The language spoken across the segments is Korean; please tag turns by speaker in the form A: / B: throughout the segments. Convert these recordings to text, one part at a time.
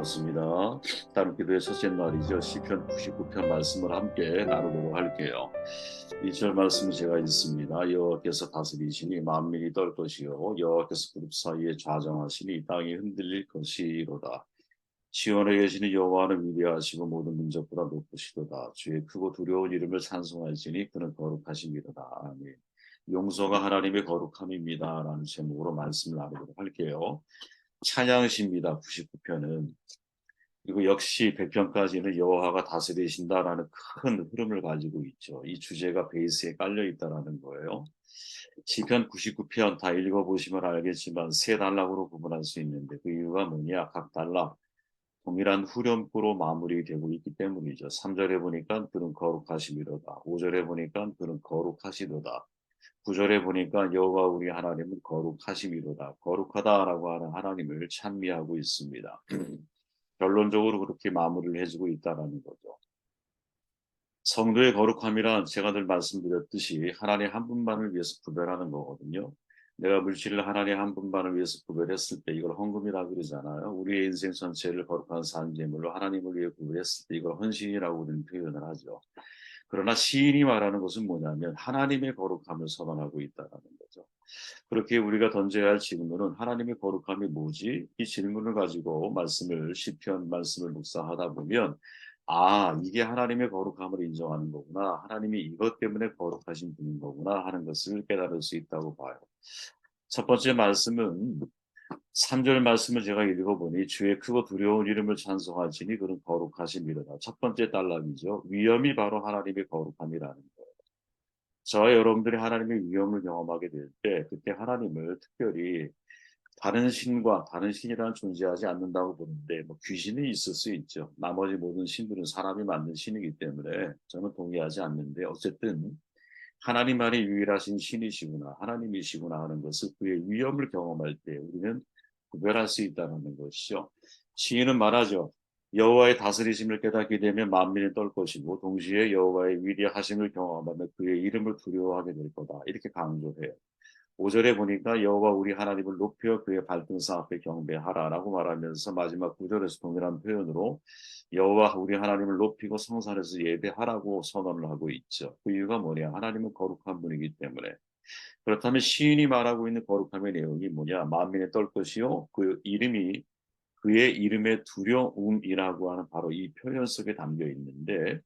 A: 반갑습니다. 다른 기도의 첫째 날이죠. 시편 99편 말씀을 함께 나누도록 할게요. 2절 말씀을 제가 읽습니다. 여호와께서 다스리시니 만민이 떨 것이요 여호와께서 그룹 사이에 좌정하시니 땅이 흔들릴 것이로다. 시온에 계시는 여호와는 위대하시고 모든 민족보다 높으시도다. 주의 크고 두려운 이름을 찬송할지니 그는 거룩하심이로다. 아멘. 용서가 하나님의 거룩함입니다. 라는 제목으로 말씀을 나누도록 할게요. 찬양시입니다. 99편은. 그리고 역시 100편까지는 여호와가 다스리신다라는 큰 흐름을 가지고 있죠. 이 주제가 베이스에 깔려 있다라는 거예요. 시편 99편 다 읽어보시면 알겠지만 세 단락으로 구분할 수 있는데 그 이유가 뭐냐? 각 단락 동일한 후렴구로 마무리되고 있기 때문이죠. 3절에 보니까 그는 거룩하시미로다. 5절에 보니까 그는 거룩하시도다. 9절에 보니까 여호와 우리 하나님은 거룩하시미로다. 거룩하다라고 하는 하나님을 찬미하고 있습니다. 결론적으로 그렇게 마무리를 해주고 있다라는 거죠. 성도의 거룩함이란 제가 늘 말씀드렸듯이 하나님 한 분만을 위해서 구별하는 거거든요. 내가 물질을 하나님 한 분만을 위해서 구별했을 때 이걸 헌금이라고 그러잖아요. 우리의 인생 전체를 거룩한 산 제물로 하나님을 위해 구별했을 때 이걸 헌신이라고 우리는 표현을 하죠. 그러나 시인이 말하는 것은 뭐냐면 하나님의 거룩함을 선언하고 있다는 거죠. 그렇게 우리가 던져야 할 질문은 하나님의 거룩함이 뭐지? 이 질문을 가지고 시편 말씀을 묵상하다 보면 이게 하나님의 거룩함을 인정하는 거구나. 하나님이 이것 때문에 거룩하신 분인 거구나 하는 것을 깨달을 수 있다고 봐요. 첫 번째 말씀은 3절 말씀을 제가 읽어보니 주의 크고 두려운 이름을 찬송하시니 그는 거룩하심이로다. 첫 번째 단락이죠. 위엄이 바로 하나님의 거룩함이라는 거예요. 저와 여러분들이 하나님의 위엄을 경험하게 될 때 그때 하나님을 특별히 다른 신과 다른 신이라는 존재하지 않는다고 보는데 뭐 귀신이 있을 수 있죠. 나머지 모든 신들은 사람이 만든 신이기 때문에 저는 동의하지 않는데 어쨌든 하나님만이 유일하신 신이시구나 하나님이시구나 하는 것을 그의 위엄을 경험할 때 우리는 구별할 수 있다는 것이죠. 시인은 말하죠. 여호와의 다스리심을 깨닫게 되면 만민이 떨 것이고 동시에 여호와의 위대하심을 경험하면 그의 이름을 두려워하게 될 거다. 이렇게 강조해요. 5절에 보니까 여호와 우리 하나님을 높여 그의 발등상 앞에 경배하라라고 말하면서 마지막 9절에서 동일한 표현으로 여호와 우리 하나님을 높이고 성산에서 예배하라고 선언을 하고 있죠. 그 이유가 뭐냐? 하나님은 거룩한 분이기 때문에. 그렇다면 시인이 말하고 있는 거룩함의 내용이 뭐냐? 만민의 떨 것이요 그 이름이 그의 이름의 두려움이라고 하는 바로 이 표현 속에 담겨 있는데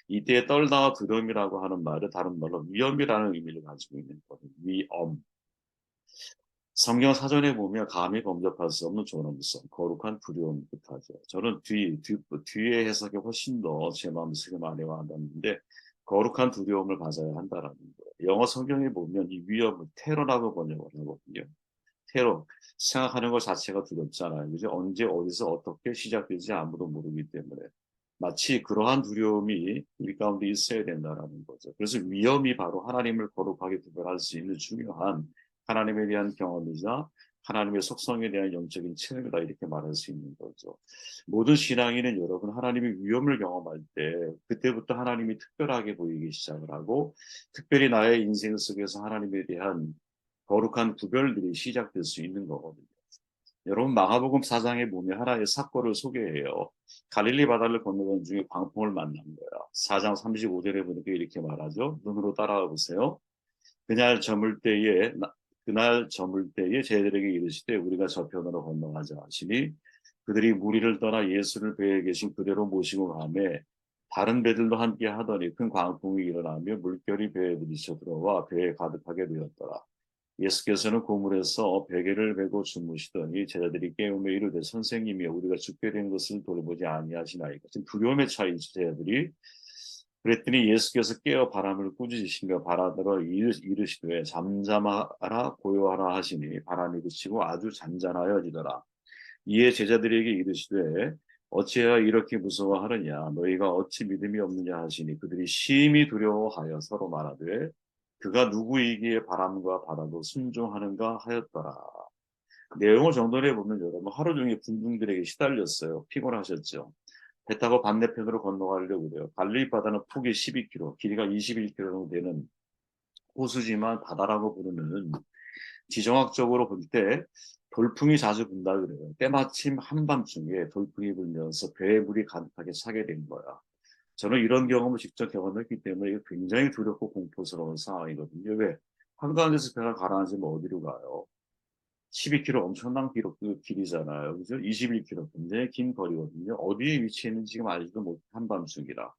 A: 이때 떨다가 두려움이라고 하는 말은 다른 말로 위험이라는 의미를 가지고 있는 거예요. 위엄. 성경 사전에 보면 감히 범접할 수 없는 존엄성, 거룩한 두려움을 뜻하죠. 저는 뒤에 해석이 훨씬 더 제 마음속에 많이 와닿는데 거룩한 두려움을 가져야 한다라는 거예요. 영어 성경에 보면 이 위험을 테러라고 번역을 하거든요. 테러, 생각하는 것 자체가 두렵잖아요. 그죠? 언제 어디서 어떻게 시작될지 아무도 모르기 때문에 마치 그러한 두려움이 우리 가운데 있어야 된다라는 거죠. 그래서 위험이 바로 하나님을 거룩하게 구별할 수 있는 중요한 하나님에 대한 경험이자 하나님의 속성에 대한 영적인 체험이다 이렇게 말할 수 있는 거죠. 모든 신앙인은 여러분 하나님의 위험을 경험할 때 그때부터 하나님이 특별하게 보이기 시작을 하고 특별히 나의 인생 속에서 하나님에 대한 거룩한 구별들이 시작될 수 있는 거거든요. 여러분 마가복음 4장에 보면 하나의 사건을 소개해요. 갈릴리 바다를 건너던 중에 광풍을 만난 거야. 4장 35절에 보니까 이렇게 말하죠. 눈으로 따라와 보세요. 그날 저물 때에 그날 저물 때에 제자들에게 이르시되 우리가 저편으로 건너가자 하시니 그들이 무리를 떠나 예수를 배에 계신 그대로 모시고 가매 다른 배들도 함께 하더니 큰 광풍이 일어나며 물결이 배에 부딪혀 들어와 배에 가득하게 되었더라. 예수께서는 고물에서 베개를 베고 주무시더니 제자들이 깨우며 이르되 선생님이여 우리가 죽게 된 것을 돌보지 아니하시나이까. 지금 두려움에 차이죠 제자들이. 그랬더니 예수께서 깨어 바람을 꾸짖으시며 바람으로 이르시되 잠잠하라 고요하라 하시니 바람이 그치고 아주 잔잔하여지더라. 이에 제자들에게 이르시되 어찌하여 이렇게 무서워하느냐 너희가 어찌 믿음이 없느냐 하시니 그들이 심히 두려워하여 서로 말하되 그가 누구이기에 바람과 바다도 순종하는가 하였더라. 내용을 정돈해 보면 여러분 하루 종일 군중들에게 시달렸어요. 피곤하셨죠. 배 타고 반대편으로 건너가려고 그래요. 갈릴리 바다는 폭이 12km, 길이가 21km 정도 되는 호수지만 바다라고 부르는 지정학적으로 볼 때 돌풍이 자주 분다 그래요. 때마침 한밤중에 돌풍이 불면서 배에 물이 가득하게 차게 된 거야. 저는 이런 경험을 직접 경험했기 때문에 이게 굉장히 두렵고 공포스러운 상황이거든요. 왜? 한가운데서 배가 가라앉으면 어디로 가요? 12km 엄청난 그 길이잖아요. 그죠? 21km 굉장히 긴 거리거든요. 어디에 위치해 있는지 지금 알지도 못한 한밤중이라.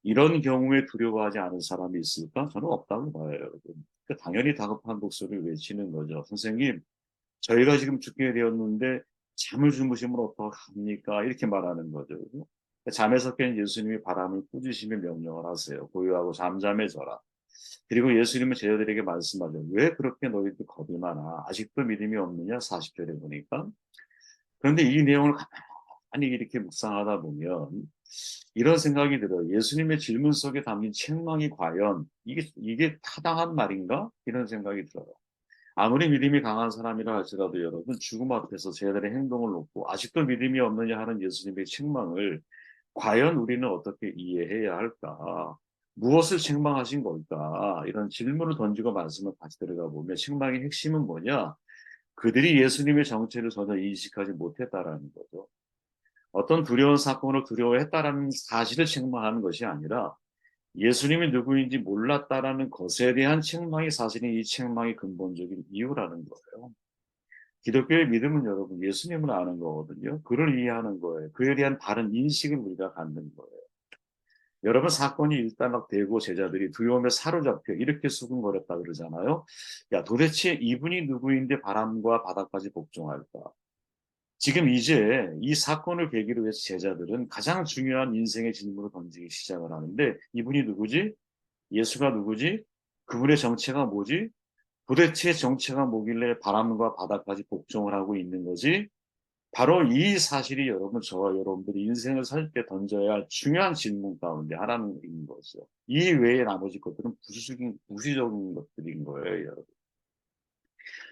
A: 이런 경우에 두려워하지 않은 사람이 있을까? 저는 없다고 봐요, 여러분. 그러니까 당연히 다급한 목소리를 외치는 거죠. 선생님, 저희가 지금 죽게 되었는데 잠을 주무시면 어떡합니까? 이렇게 말하는 거죠. 그죠? 잠에서 깬 예수님이 바람을 꾸짖으며 명령을 하세요. 고요하고 잠잠해져라. 그리고 예수님은 제자들에게 말씀하죠. 왜 그렇게 너희들 겁이 많아? 아직도 믿음이 없느냐? 40절에 보니까. 그런데 이 내용을 가만히 이렇게 묵상하다 보면 이런 생각이 들어요. 예수님의 질문 속에 담긴 책망이 과연 이게 타당한 말인가? 이런 생각이 들어요. 아무리 믿음이 강한 사람이라 할지라도 여러분 죽음 앞에서 제자들의 행동을 놓고 아직도 믿음이 없느냐 하는 예수님의 책망을 과연 우리는 어떻게 이해해야 할까? 무엇을 책망하신 걸까? 이런 질문을 던지고 말씀을 같이 들어가 보면 책망의 핵심은 뭐냐? 그들이 예수님의 정체를 전혀 인식하지 못했다라는 거죠. 어떤 두려운 사건을 두려워했다라는 사실을 책망하는 것이 아니라 예수님이 누구인지 몰랐다라는 것에 대한 책망이 사실은 이 책망의 근본적인 이유라는 거예요. 기독교의 믿음은 여러분 예수님을 아는 거거든요. 그를 이해하는 거예요. 그에 대한 바른 인식을 우리가 갖는 거예요. 여러분 사건이 일단락되고 제자들이 두려움에 사로잡혀 이렇게 수군거렸다 그러잖아요. 야 도대체 이분이 누구인데 바람과 바다까지 복종할까? 지금 이제 이 사건을 계기로 해서 제자들은 가장 중요한 인생의 질문을 던지기 시작을 하는데 이분이 누구지? 예수가 누구지? 그분의 정체가 뭐지? 도대체 정체가 뭐길래 바람과 바다까지 복종을 하고 있는 거지? 바로 이 사실이 여러분, 저와 여러분들이 인생을 살 때 던져야 할 중요한 질문 가운데 하나인 거죠. 이 외에 나머지 것들은 부수적인 것들인 거예요, 여러분.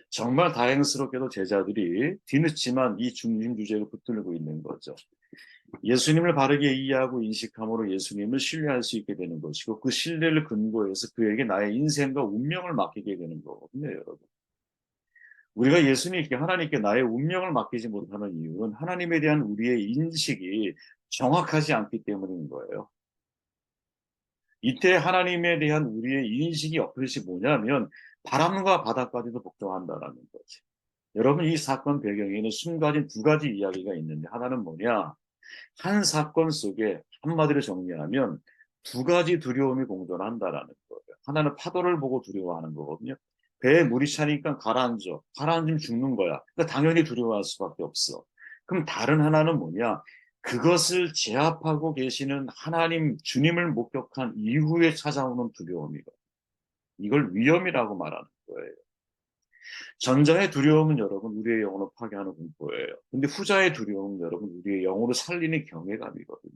A: 정말 다행스럽게도 제자들이 뒤늦지만 이 중심 주제를 붙들고 있는 거죠. 예수님을 바르게 이해하고 인식함으로 예수님을 신뢰할 수 있게 되는 것이고 그 신뢰를 근거해서 그에게 나의 인생과 운명을 맡기게 되는 거거든요, 여러분. 우리가 예수님께 하나님께 나의 운명을 맡기지 못하는 이유는 하나님에 대한 우리의 인식이 정확하지 않기 때문인 거예요. 이때 하나님에 대한 우리의 인식이 엇것이 뭐냐면 바람과 바다까지도 복종한다라는 거지. 여러분 이 사건 배경에는 숨가진 두 가지 이야기가 있는데 하나는 뭐냐? 한 사건 속에 한마디로 정리하면 두 가지 두려움이 공존한다라는 거예요. 하나는 파도를 보고 두려워하는 거거든요. 배에 물이 차니까 가라앉아. 가라앉으면 죽는 거야. 그러니까 당연히 두려워할 수밖에 없어. 그럼 다른 하나는 뭐냐? 그것을 제압하고 계시는 하나님, 주님을 목격한 이후에 찾아오는 두려움이거든요. 이걸 위험이라고 말하는 거예요. 전자의 두려움은 여러분 우리의 영혼을 파괴하는 공포예요. 근데 후자의 두려움은 여러분 우리의 영혼을 살리는 경외감이거든요.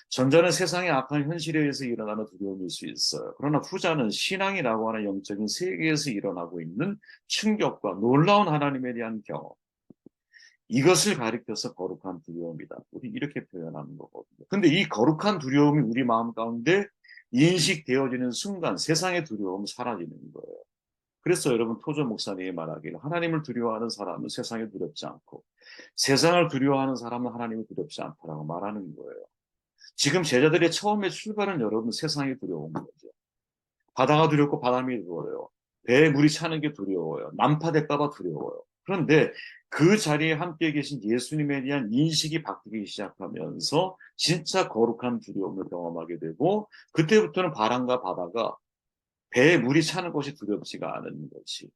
A: 전자는 세상의 악한 현실에 의해서 일어나는 두려움일 수 있어요. 그러나 후자는 신앙이라고 하는 영적인 세계에서 일어나고 있는 충격과 놀라운 하나님에 대한 경험. 이것을 가리켜서 거룩한 두려움이다. 우리 이렇게 표현하는 거거든요. 근데 이 거룩한 두려움이 우리 마음 가운데 인식되어지는 순간 세상의 두려움은 사라지는 거예요. 그래서 여러분 토조 목사님이 말하기를 하나님을 두려워하는 사람은 세상에 두렵지 않고 세상을 두려워하는 사람은 하나님을 두렵지 않다라고 말하는 거예요. 지금 제자들의 처음에 출발은 여러분 세상이 두려운 거죠. 바다가 두렵고 바람이 두려워요. 배에 물이 차는 게 두려워요. 난파될까봐 두려워요. 그런데 그 자리에 함께 계신 예수님에 대한 인식이 바뀌기 시작하면서 진짜 거룩한 두려움을 경험하게 되고 그때부터는 바람과 바다가 배에 물이 차는 것이 두렵지가 않은 것이.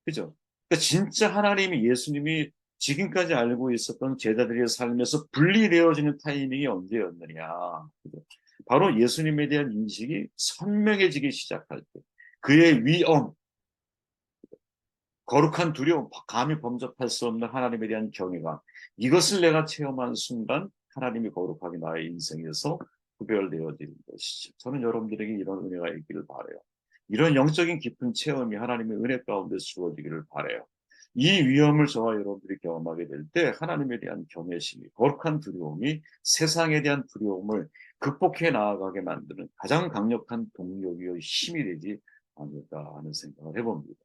A: 그죠? 그러니까 진짜 하나님이 예수님이 지금까지 알고 있었던 제자들의 삶에서 분리되어지는 타이밍이 언제였느냐. 그죠? 바로 예수님에 대한 인식이 선명해지기 시작할 때. 그의 위엄, 거룩한 두려움, 감히 범접할 수 없는 하나님에 대한 경외감. 이것을 내가 체험한 순간 하나님이 거룩하게 나의 인생에서 구별되어지는 것이죠. 저는 여러분들에게 이런 은혜가 있기를 바라요. 이런 영적인 깊은 체험이 하나님의 은혜 가운데 주어지기를 바라요. 이 위험을 저와 여러분들이 경험하게 될 때 하나님에 대한 경외심이 거룩한 두려움이 세상에 대한 두려움을 극복해 나아가게 만드는 가장 강력한 동력이요 힘이 되지 않을까 하는 생각을 해봅니다.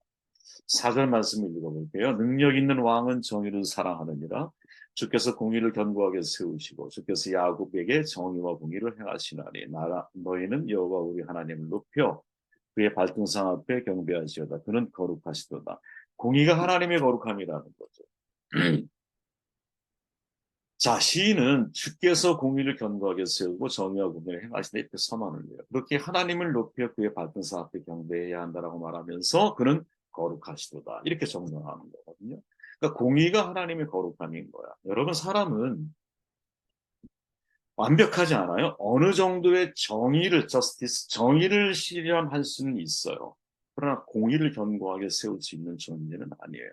A: 4절 말씀을 읽어볼게요. 능력 있는 왕은 정의를 사랑하느니라. 주께서 공의를 견고하게 세우시고 주께서 야곱에게 정의와 공의를 행하시나니 너희는 여호와 우리 하나님을 높여 그의 발등상 앞에 경배하시오다. 그는 거룩하시도다. 공의가 하나님의 거룩함이라는 거죠. 자, 시인은 주께서 공의를 견고하게 세우고 정의와 공의를 행하시되 이렇게 선언을 해요. 그렇게 하나님을 높여 그의 발등상 앞에 경배해야 한다라고 말하면서 그는 거룩하시도다. 이렇게 정정하는 거거든요. 그러니까 공의가 하나님의 거룩함인 거야. 여러분, 사람은 완벽하지 않아요. 어느 정도의 정의를 실현할 수는 있어요. 그러나 공의를 견고하게 세울 수 있는 존재는 아니에요.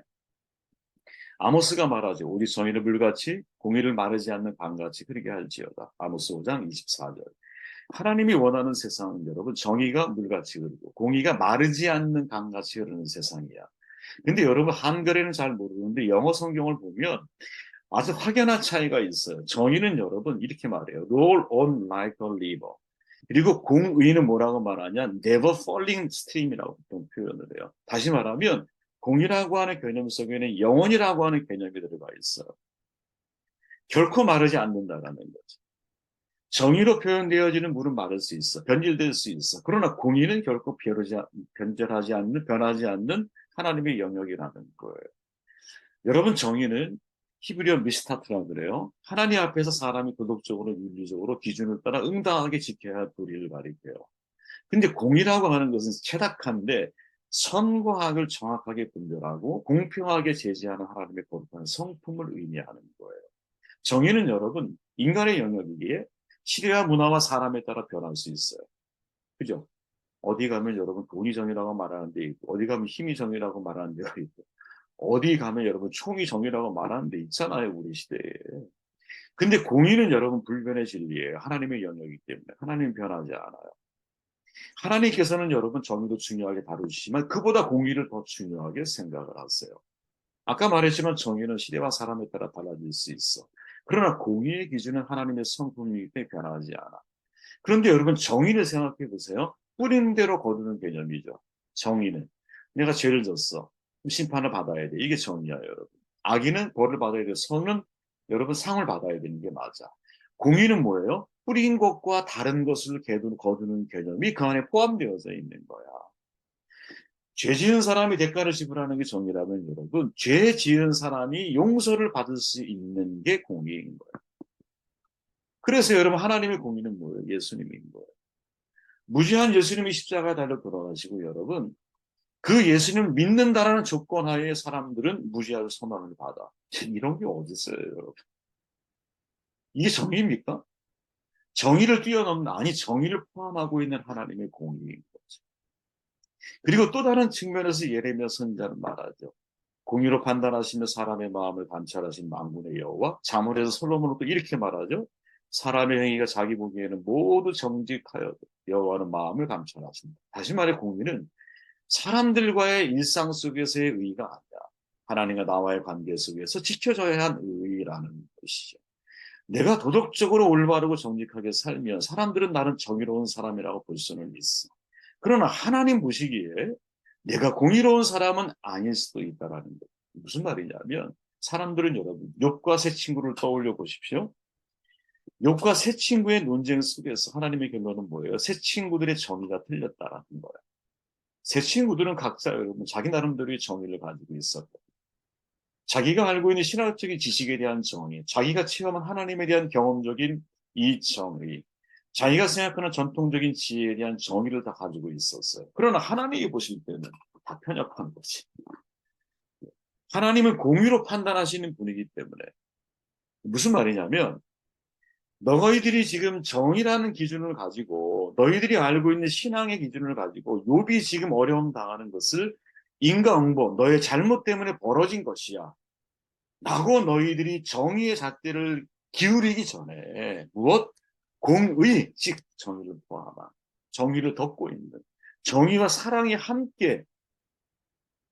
A: 아모스가 말하죠. 우리 정의를 물같이 공의를 마르지 않는 강같이 흐르게 할지어다. 아모스 5장 24절. 하나님이 원하는 세상은 여러분 정의가 물같이 흐르고 공의가 마르지 않는 강같이 흐르는 세상이야. 근데 여러분 한글에는 잘 모르는데 영어 성경을 보면 아주 확연한 차이가 있어요. 정의는 여러분 이렇게 말해요. Roll on like a river. 그리고 공의는 뭐라고 말하냐? Never falling stream이라고 보통 표현을 해요. 다시 말하면 공이라고 하는 개념 속에는 영원이라고 하는 개념이 들어가 있어요. 결코 마르지 않는다라는 거죠. 정의로 표현되어지는 물은 마를 수 있어. 변질될 수 있어. 그러나 공의는 결코 변절하지 않는, 변하지 않는 하나님의 영역이라는 거예요. 여러분, 정의는 히브리어 미스타트라고 그래요. 하나님 앞에서 사람이 도덕적으로, 윤리적으로 기준을 따라 응당하게 지켜야 할 도리를 가리켜요. 근데 공의라고 하는 것은 최악한데 선과 악을 정확하게 분별하고 공평하게 제지하는 하나님의 거룩한 성품을 의미하는 거예요. 정의는 여러분 인간의 영역이기에 시대와 문화와 사람에 따라 변할 수 있어요. 그죠? 어디 가면 여러분 돈이 정의라고 말하는 데 있고 어디 가면 힘이 정의라고 말하는 데가 있고 어디 가면 여러분 총이 정의라고 말하는 데 있잖아요. 우리 시대에. 근데 공의는 여러분 불변의 진리예요. 하나님의 영역이기 때문에 하나님은 변하지 않아요. 하나님께서는 여러분 정의도 중요하게 다루시지만 그보다 공의를 더 중요하게 생각을 하세요. 아까 말했지만 정의는 시대와 사람에 따라 달라질 수 있어. 그러나 공의의 기준은 하나님의 성품이기 때문에 변하지 않아. 그런데 여러분 정의를 생각해 보세요. 뿌리는 대로 거두는 개념이죠. 정의는 내가 죄를 졌어. 심판을 받아야 돼. 이게 정의야 여러분. 악인은 벌을 받아야 돼. 선은 여러분 상을 받아야 되는 게 맞아. 공의는 뭐예요? 뿌린 것과 다른 것을 거두는 개념이 그 안에 포함되어져 있는 거야. 죄 지은 사람이 대가를 지불하는 게 정의라면 여러분, 죄 지은 사람이 용서를 받을 수 있는 게 공의인 거예요. 그래서 여러분 하나님의 공의는 뭐예요? 예수님인 거예요. 무지한 예수님이 십자가에 달려 돌아가시고 여러분 그 예수님을 믿는다라는 조건 하에 사람들은 무지한 소망을 받아. 이런 게 어디 있어요, 여러분? 이게 정의입니까? 정의를 뛰어넘는 아니 정의를 포함하고 있는 하나님의 공의인 거죠. 그리고 또 다른 측면에서 예레미야 선지자는 말하죠. 공의로 판단하시며 사람의 마음을 관찰하신 만군의 여호와 잠언에서 솔로몬은 또 이렇게 말하죠. 사람의 행위가 자기 보기에는 모두 정직하여도 여호와는 마음을 감찰하신다. 다시 말해 공의는 사람들과의 일상 속에서의 의의가 아니라 하나님과 나와의 관계 속에서 지켜져야 한 의의라는 것이죠. 내가 도덕적으로 올바르고 정직하게 살면 사람들은 나는 정의로운 사람이라고 볼 수는 있어. 그러나 하나님 보시기에 내가 공의로운 사람은 아닐 수도 있다라는 거예요. 무슨 말이냐면 사람들은 여러분 욥과 세 친구를 떠올려 보십시오. 욥과 세 친구의 논쟁 속에서 하나님의 결론은 뭐예요? 세 친구들의 정의가 틀렸다라는 거예요. 세 친구들은 각자 여러분 자기 나름대로의 정의를 가지고 있었고 자기가 알고 있는 신학적인 지식에 대한 정의, 자기가 체험한 하나님에 대한 경험적인 이 정의, 자기가 생각하는 전통적인 지혜에 대한 정의를 다 가지고 있었어요. 그러나 하나님이 보실 때는 다 편협한 거지. 하나님은 공의로 판단하시는 분이기 때문에 무슨 말이냐면 너희들이 지금 정의라는 기준을 가지고 너희들이 알고 있는 신앙의 기준을 가지고 욥이 지금 어려움 당하는 것을 인과응보, 너의 잘못 때문에 벌어진 것이야. 라고 너희들이 정의의 잣대를 기울이기 전에 무엇? 공의, 즉 정의를 포함한 정의를 덮고 있는 정의와 사랑이 함께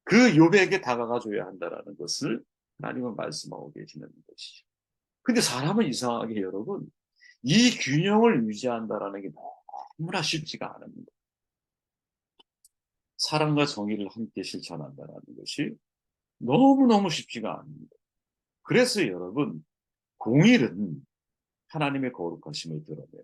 A: 그 욥에게 다가가 줘야 한다라는 것을 하나님은 말씀하고 계시는 것이죠. 근데 사람은 이상하게 여러분 이 균형을 유지한다라는 게 너무나 쉽지가 않습니다. 사랑과 정의를 함께 실천한다는 것이 너무너무 쉽지가 않습니다. 그래서 여러분, 공의는 하나님의 거룩하심을 드러내요.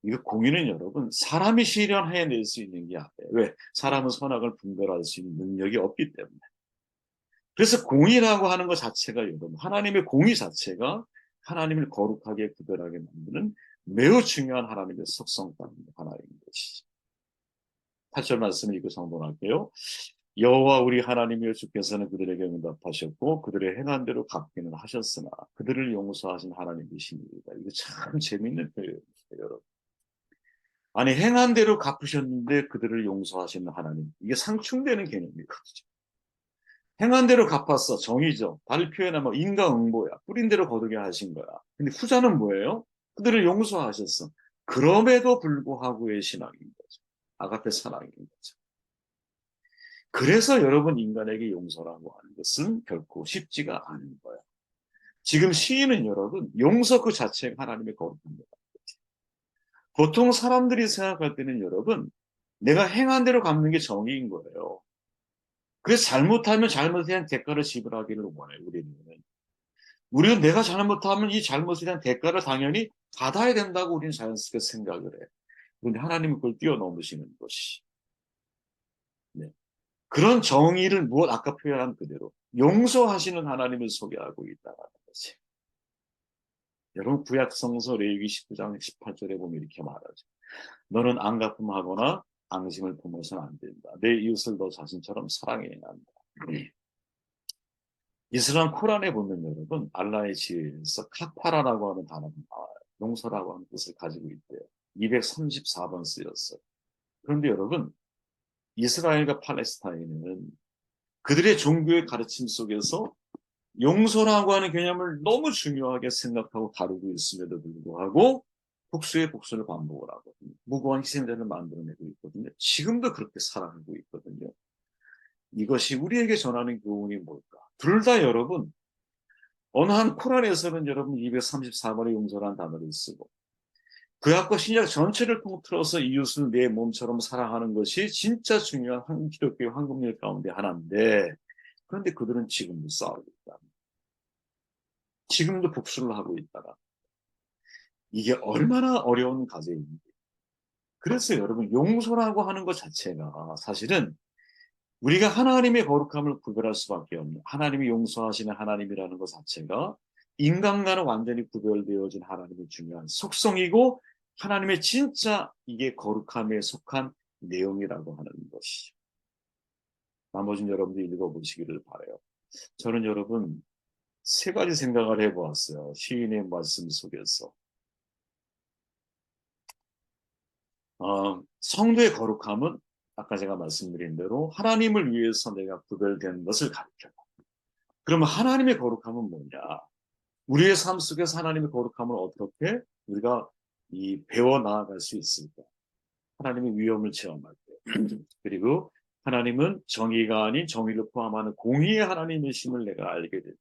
A: 이거 공의는 여러분, 사람이 실현해낼 수 있는 게 아니에요. 왜? 사람은 선악을 분별할 수 있는 능력이 없기 때문에. 그래서 공의라고 하는 것 자체가 여러분, 하나님의 공의 자체가 하나님을 거룩하게 구별하게 만드는 매우 중요한 하나님의 속성 가운데 하나인 것이죠. 8절 말씀을 읽고 성공할게요. 여호와 우리 하나님이여 주께서는 그들에게 응답하셨고 그들의 행한 대로 갚기는 하셨으나 그들을 용서하신 하나님이십니다. 이거 참 재밌는 표현이에요, 여러분. 아니 행한 대로 갚으셨는데 그들을 용서하시는 하나님. 이게 상충되는 개념이거든요. 행한 대로 갚았어. 정의죠. 다른 표현하면 인과응보야. 뿌린 대로 거두게 하신 거야. 근데 후자는 뭐예요? 그들을 용서하셨어. 그럼에도 불구하고의 신앙인 거죠. 아가페 사랑인 거죠. 그래서 여러분 인간에게 용서라고 하는 것은 결코 쉽지가 않은 거예요. 지금 시인은 여러분 용서 그 자체가 하나님의 거룩합니다. 보통 사람들이 생각할 때는 여러분 내가 행한 대로 갚는 게 정의인 거예요. 그래서 잘못하면 잘못에 대한 대가를 지불하기를 원해요. 우리는 내가 잘못하면 이 잘못에 대한 대가를 당연히 받아야 된다고 우리는 자연스럽게 생각을 해요. 그런데 하나님은 그걸 뛰어넘으시는 것이. 네. 그런 정의를 무엇 아까 표현한 그대로 용서하시는 하나님을 소개하고 있다는 것이. 여러분 구약 성서 레위기 19장 18절에 보면 이렇게 말하죠. 너는 앙가품하거나 앙심을 품어서는 안 된다. 내 이웃을 너 자신처럼 사랑해야 한다. 이슬람 코란에 보면 여러분 알라의 지혜에서 카파라라고 하는 단어가 나와요. 용서라고 하는 뜻을 가지고 있대요. 234번 쓰였어요. 그런데 여러분 이스라엘과 팔레스타인은 그들의 종교의 가르침 속에서 용서라고 하는 개념을 너무 중요하게 생각하고 다루고 있음에도 불구하고 복수의 복수를 반복을 하거든요. 무고한 희생자를 만들어내고 있거든요. 지금도 그렇게 살아가고 있거든요. 이것이 우리에게 전하는 교훈이 뭘까? 둘 다 여러분 어느 한 코란에서는 여러분 234번의 용서라는 단어를 쓰고 구약과 신약 전체를 통틀어서 이웃을 내 몸처럼 사랑하는 것이 진짜 중요한 기독교의 황금률 가운데 하나인데 그런데 그들은 지금도 싸우고 있다. 지금도 복수를 하고 있다가 이게 얼마나 어려운 과제입니까? 그래서 여러분 용서라고 하는 것 자체가 사실은 우리가 하나님의 거룩함을 구별할 수밖에 없는 하나님이 용서하시는 하나님이라는 것 자체가 인간과는 완전히 구별되어진 하나님의 중요한 속성이고 하나님의 진짜 이게 거룩함에 속한 내용이라고 하는 것이죠. 나머지는 여러분들이 읽어보시기를 바라요. 저는 여러분 세 가지 생각을 해보았어요. 시인의 말씀 속에서. 성도의 거룩함은 아까 제가 말씀드린 대로 하나님을 위해서 내가 구별된 것을 가르쳐요. 그러면 하나님의 거룩함은 뭐냐? 우리의 삶 속에서 하나님의 거룩함을 어떻게 우리가 배워 나아갈 수 있을까? 하나님의 위엄을 체험할 때. 그리고 하나님은 정의가 아닌 정의를 포함하는 공의의 하나님이심을 내가 알게 될 때.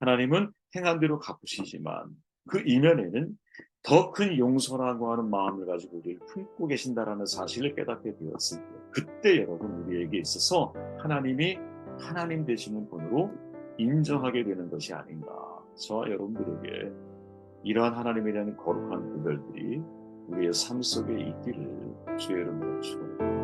A: 하나님은 행한 대로 갚으시지만 그 이면에는 더 큰 용서라고 하는 마음을 가지고 우리를 품고 계신다라는 사실을 깨닫게 되었을 때 그때 여러분 우리에게 있어서 하나님이 하나님 되시는 분으로 인정하게 되는 것이 아닌가. 저와 여러분들에게 이러한 하나님에 대한 거룩한 구별들이 우리의 삶 속에 있기를 주의 이름으로 축원합니다.